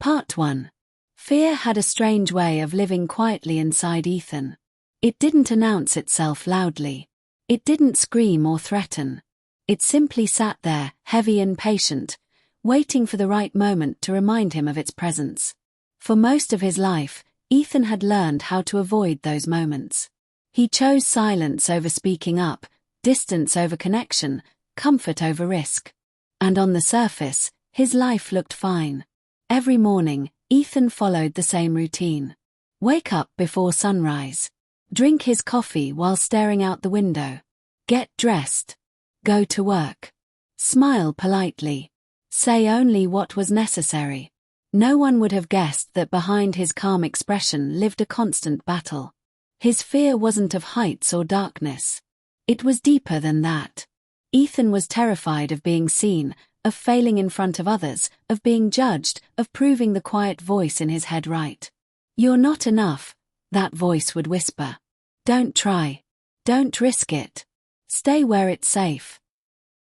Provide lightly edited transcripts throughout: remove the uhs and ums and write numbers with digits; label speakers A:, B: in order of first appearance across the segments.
A: Part 1. Fear had a strange way of living quietly inside Ethan. It didn't announce itself loudly. It didn't scream or threaten. It simply sat there, heavy and patient, waiting for the right moment to remind him of its presence. For most of his life, Ethan had learned how to avoid those moments. He chose silence over speaking up, distance over connection, comfort over risk. And on the surface, his life looked fine. Every morning, Ethan followed the same routine. Wake up before sunrise. Drink his coffee while staring out the window. Get dressed. Go to work. Smile politely. Say only what was necessary. No one would have guessed that behind his calm expression lived a constant battle. His fear wasn't of heights or darkness. It was deeper than that. Ethan was terrified of being seen, of failing in front of others, of being judged, of proving the quiet voice in his head right. "You're not enough," that voice would whisper. "Don't try. Don't risk it. Stay where it's safe."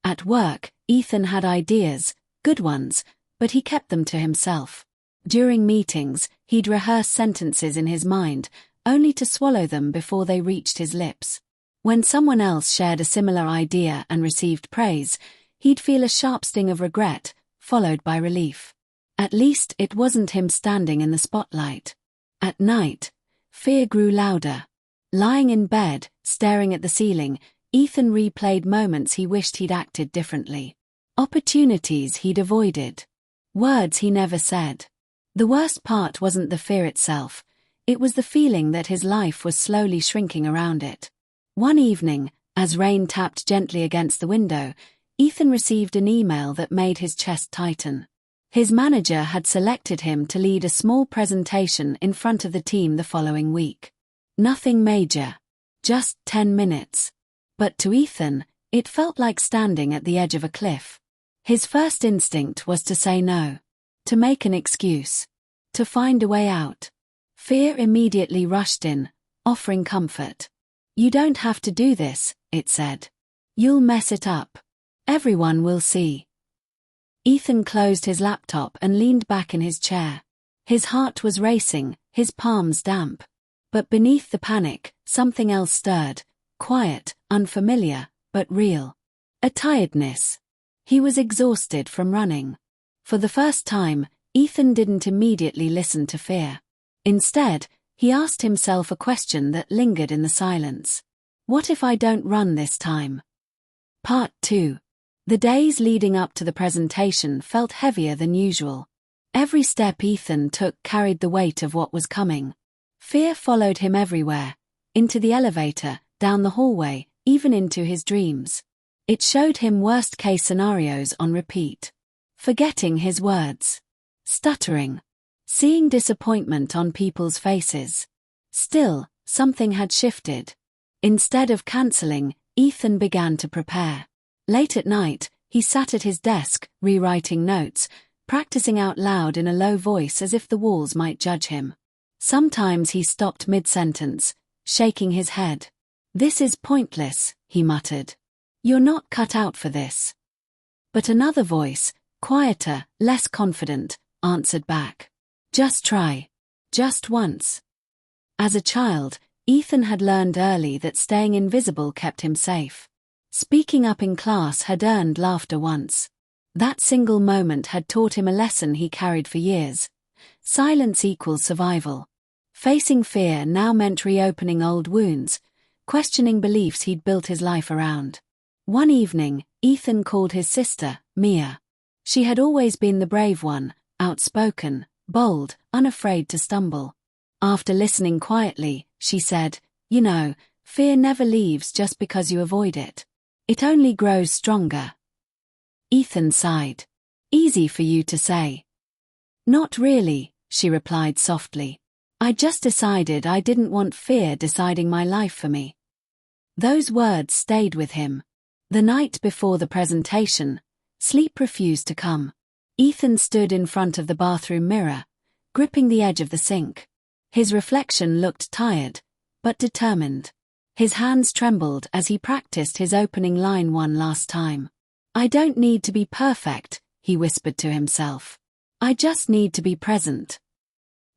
A: At work, Ethan had ideas, good ones, but he kept them to himself. During meetings, he'd rehearse sentences in his mind, only to swallow them before they reached his lips. When someone else shared a similar idea and received praise, he'd feel a sharp sting of regret, followed by relief. At least it wasn't him standing in the spotlight. At night, fear grew louder. Lying in bed, staring at the ceiling, Ethan replayed moments he wished he'd acted differently. Opportunities he'd avoided. Words he never said. The worst part wasn't the fear itself, it was the feeling that his life was slowly shrinking around it. One evening, as rain tapped gently against the window, Ethan received an email that made his chest tighten. His manager had selected him to lead a small presentation in front of the team the following week. Nothing major. Just 10 minutes. But to Ethan, it felt like standing at the edge of a cliff. His first instinct was to say no. To make an excuse. To find a way out. Fear immediately rushed in, offering comfort. "You don't have to do this," it said. "You'll mess it up. Everyone will see." Ethan closed his laptop and leaned back in his chair. His heart was racing, his palms damp. But beneath the panic, something else stirred, quiet, unfamiliar, but real. A tiredness. He was exhausted from running. For the first time, Ethan didn't immediately listen to fear. Instead, he asked himself a question that lingered in the silence. What if I don't run this time? Part 2. The days leading up to the presentation felt heavier than usual. Every step Ethan took carried the weight of what was coming. Fear followed him everywhere, into the elevator, down the hallway, even into his dreams. It showed him worst-case scenarios on repeat. Forgetting his words. Stuttering. Seeing disappointment on people's faces. Still, something had shifted. Instead of cancelling, Ethan began to prepare. Late at night, he sat at his desk, rewriting notes, practicing out loud in a low voice as if the walls might judge him. Sometimes he stopped mid-sentence, shaking his head. "This is pointless," he muttered. "You're not cut out for this." But another voice, quieter, less confident, answered back. "Just try. Just once." As a child, Ethan had learned early that staying invisible kept him safe. Speaking up in class had earned laughter once. That single moment had taught him a lesson he carried for years. Silence equals survival. Facing fear now meant reopening old wounds, questioning beliefs he'd built his life around. One evening, Ethan called his sister, Mia. She had always been the brave one, outspoken, bold, unafraid to stumble. After listening quietly, she said, "You know, fear never leaves just because you avoid it. It only grows stronger." Ethan sighed. "Easy for you to say." "Not really," she replied softly. "I just decided I didn't want fear deciding my life for me." Those words stayed with him. The night before the presentation, sleep refused to come. Ethan stood in front of the bathroom mirror, gripping the edge of the sink. His reflection looked tired, but determined. His hands trembled as he practiced his opening line one last time. "I don't need to be perfect," he whispered to himself. I just need to be present.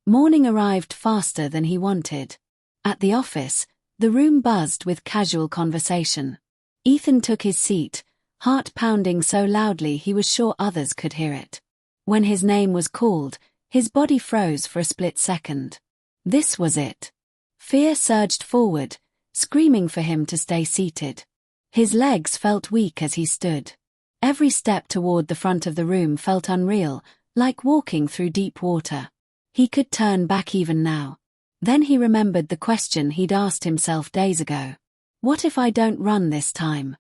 A: Morning arrived faster than he wanted. At the office, the room buzzed with casual conversation. Ethan took his seat, heart pounding so loudly he was sure others could hear it. When his name was called, his body froze for a split second. This was it. Fear surged forward, screaming for him to stay seated. His legs felt weak as he stood. Every step toward the front of the room felt unreal, like walking through deep water. He could turn back even now. Then he remembered the question he'd asked himself days ago. What if I don't run this time?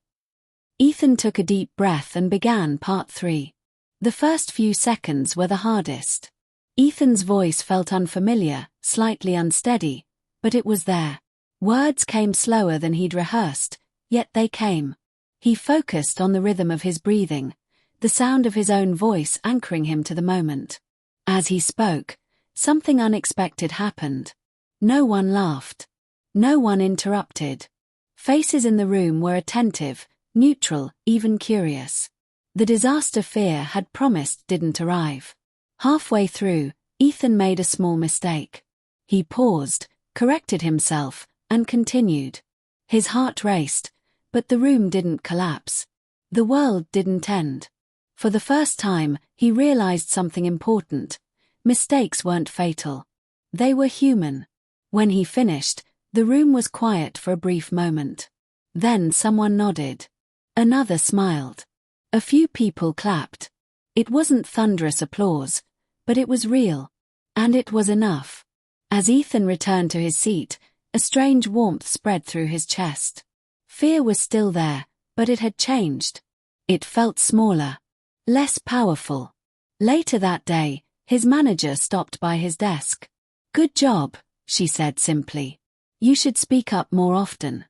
A: Ethan took a deep breath and began part 3. The first few seconds were the hardest. Ethan's voice felt unfamiliar, slightly unsteady, but it was there. Words came slower than he'd rehearsed, yet they came. He focused on the rhythm of his breathing, the sound of his own voice anchoring him to the moment. As he spoke, something unexpected happened. No one laughed. No one interrupted. Faces in the room were attentive, neutral, even curious. The disaster fear had promised didn't arrive. Halfway through, Ethan made a small mistake. He paused, corrected himself, and continued. His heart raced, but the room didn't collapse. The world didn't end. For the first time, he realized something important. Mistakes weren't fatal. They were human. When he finished, the room was quiet for a brief moment. Then someone nodded. Another smiled. A few people clapped. It wasn't thunderous applause, but it was real. And it was enough. As Ethan returned to his seat, a strange warmth spread through his chest. Fear was still there, but it had changed. It felt smaller, less powerful. Later that day, his manager stopped by his desk. "Good job," she said simply. "You should speak up more often."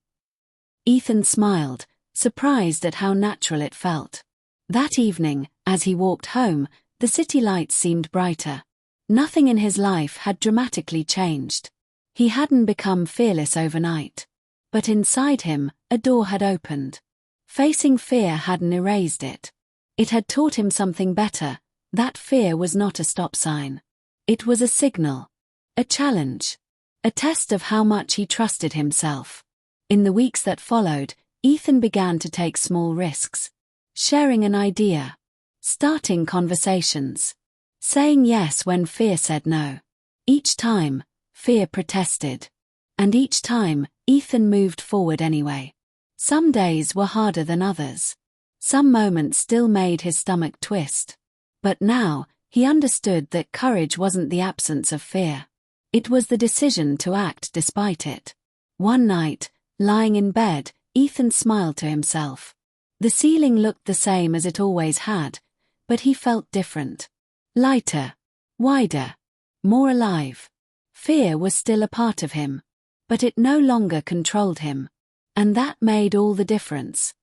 A: Ethan smiled, surprised at how natural it felt. That evening, as he walked home, the city lights seemed brighter. Nothing in his life had dramatically changed. He hadn't become fearless overnight. But inside him, a door had opened. Facing fear hadn't erased it. It had taught him something better. That fear was not a stop sign. It was a signal. A challenge. A test of how much he trusted himself. In the weeks that followed, Ethan began to take small risks. Sharing an idea. Starting conversations. Saying yes when fear said no. Each time, fear protested. And each time, Ethan moved forward anyway. Some days were harder than others. Some moments still made his stomach twist. But now, he understood that courage wasn't the absence of fear. It was the decision to act despite it. One night, lying in bed, Ethan smiled to himself. The ceiling looked the same as it always had, but he felt different. Lighter. Wider. More alive. Fear was still a part of him. But it no longer controlled him. And that made all the difference.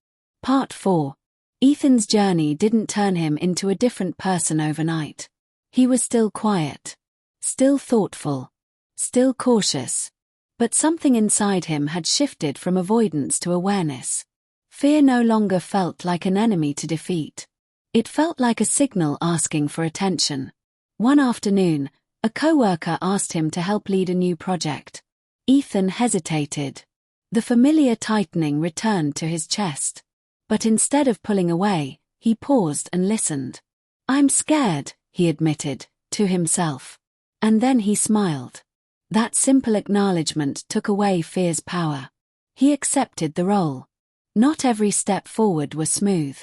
A: Part 4. Ethan's journey didn't turn him into a different person overnight. He was still quiet. Still thoughtful. Still cautious. But something inside him had shifted from avoidance to awareness. Fear no longer felt like an enemy to defeat. It felt like a signal asking for attention. One afternoon, a coworker asked him to help lead a new project. Ethan hesitated. The familiar tightening returned to his chest. But instead of pulling away, he paused and listened. "I'm scared," he admitted, to himself. And then he smiled. That simple acknowledgement took away fear's power. He accepted the role. Not every step forward was smooth.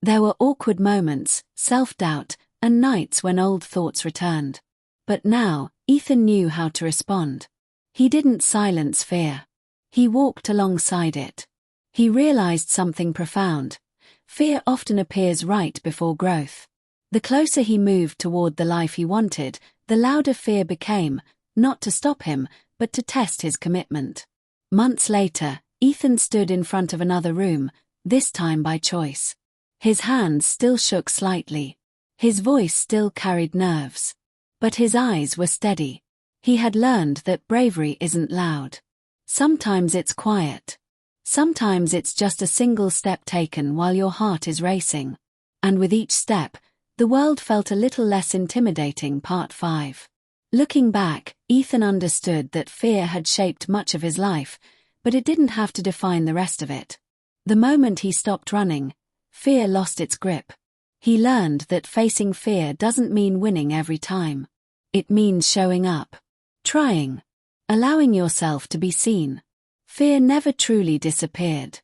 A: There were awkward moments, self-doubt, and nights when old thoughts returned. But now, Ethan knew how to respond. He didn't silence fear. He walked alongside it. He realized something profound. Fear often appears right before growth. The closer he moved toward the life he wanted, the louder fear became, not to stop him, but to test his commitment. Months later, Ethan stood in front of another room, this time by choice. His hands still shook slightly. His voice still carried nerves. But his eyes were steady. He had learned that bravery isn't loud. Sometimes it's quiet. Sometimes it's just a single step taken while your heart is racing. And with each step, The world felt a little less intimidating. Part 5. Looking back, Ethan understood that fear had shaped much of his life, but it didn't have to define the rest of it. The moment he stopped running, fear lost its grip. He learned that facing fear doesn't mean winning every time. It means showing up, trying, allowing yourself to be seen. Fear never truly disappeared,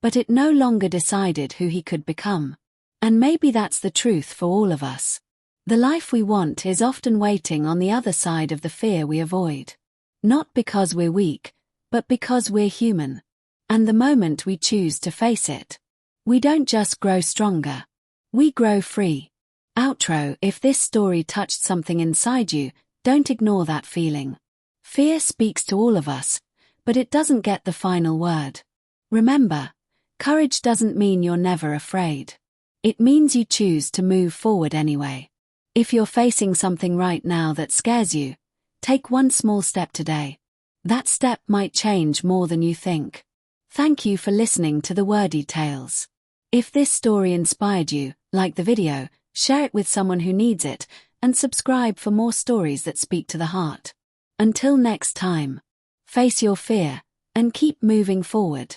A: but it no longer decided who he could become. And maybe that's the truth for all of us. The life we want is often waiting on the other side of the fear we avoid. Not because we're weak, but because we're human. And the moment we choose to face it, we don't just grow stronger, we grow free. Outro. If this story touched something inside you, don't ignore that feeling. Fear speaks to all of us, but it doesn't get the final word. Remember, courage doesn't mean you're never afraid. It means you choose to move forward anyway. If you're facing something right now that scares you, take one small step today. That step might change more than you think. Thank you for listening to the Wordy Tales. If this story inspired you, like the video, share it with someone who needs it, and subscribe for more stories that speak to the heart. Until next time, face your fear, and keep moving forward.